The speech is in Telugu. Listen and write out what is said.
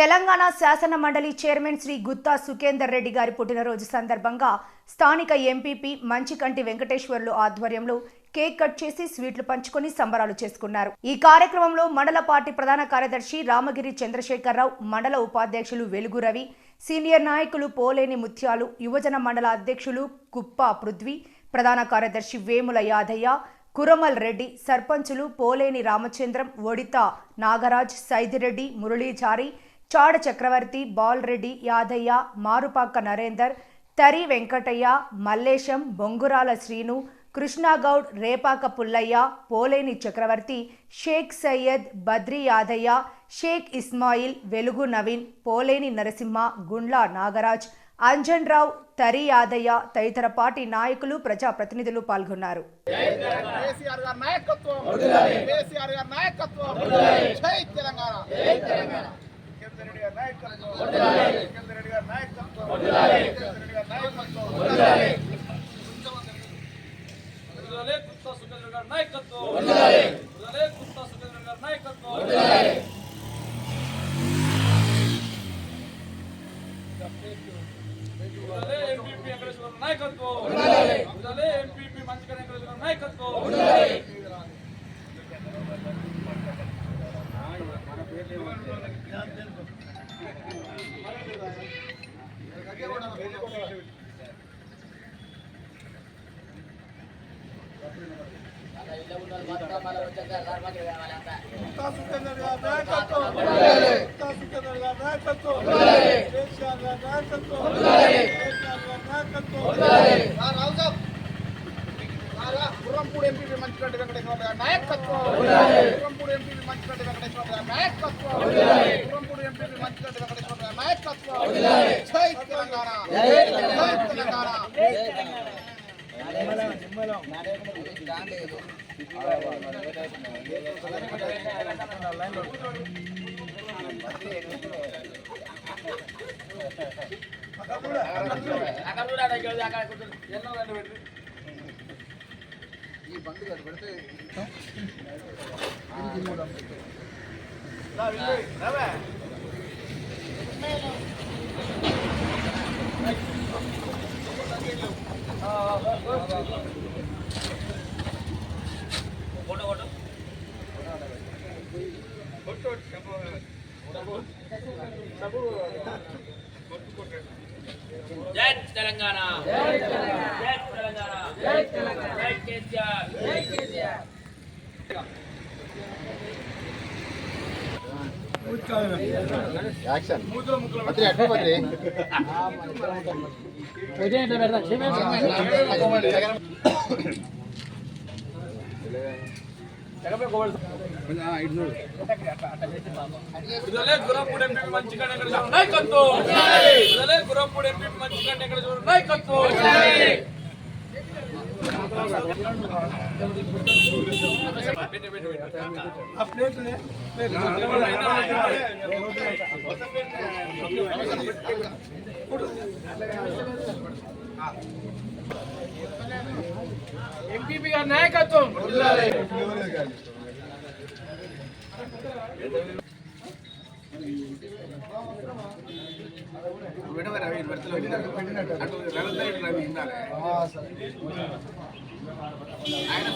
తెలంగాణ శాసన మండలి చైర్మన్ శ్రీ గుత్తా సుఖేందర్ రెడ్డి గారి పుట్టినరోజు సందర్భంగా స్థానిక ఎంపీపీ మంచికంటి వెంకటేశ్వర్లు ఆధ్వర్యంలో కేక్ కట్ చేసి స్వీట్లు పంచుకొని సంబరాలు చేసుకున్నారు. ఈ కార్యక్రమంలో మండల పార్టీ ప్రధాన కార్యదర్శి రామగిరి చంద్రశేఖరరావు, మండల ఉపాధ్యక్షులు వెలుగు రవి, సీనియర్ నాయకులు పోలేని ముత్యాలు, యువజన మండల అధ్యక్షులు కుప్ప పృథ్వీ, ప్రధాన కార్యదర్శి వేముల యాదయ్య, కురమల్ రెడ్డి, సర్పంచులు పోలేని రామచంద్రం, ఒడితా నాగరాజ్, సైదిరెడ్డి, మురళీచారి, చాడ చక్రవర్తి, బాల్రెడ్డి, యాదయ్య, మారుపాక నరేందర్, తరి వెంకటయ్య, మల్లేశం, బొంగురాల శ్రీను, కృష్ణాగౌడ్, రేపాక పుల్లయ్య, పోలేని చక్రవర్తి, షేక్ సయ్యద్, బద్రి యాదయ్య, షేక్ ఇస్మాయిల్, వెలుగు నవీన్, పోలేని నరసింహ, గుండ్ల నాగరాజ్, అంజన్ రావు, తరి యాదయ్య తదితర పార్టీ నాయకులు, ప్రజాప్రతినిధులు పాల్గొన్నారు. గుర్రంపూడి ఎంపీ మంచిరెడ్డి వెంకటేశ్వర గారి నాయకత్వం. గుర్రంపూడి ఎంపీ మంచిరెడ్డి వెంకటేశ్వర గారి నాయకత్వం. గుర్రంపూడి ఎంపీ మంచిరెడ్డి వెంకటేశ్వర గారి నాయకత్వం. జై తెలంగాణ, జై తెలంగాణ. ఈ బండి పెడితే జై తెలంగాణ, జై తెలంగాణ, జై తెలంగాణ, జై కేసీఆర్, జై కేసీఆర్. యాక్షన్ అత్రి అట్లా పత్రి గుర్రంపూడి ఎంపీ మంచికంటి వెంకటేశ్వర నాయకత్వం. గుర్రంపూడి ఎంపీ మంచికంటి వెంకటేశ్వర నాయకత్వం. ఎంపీపీ గారి నాయకత్వం. ఆయన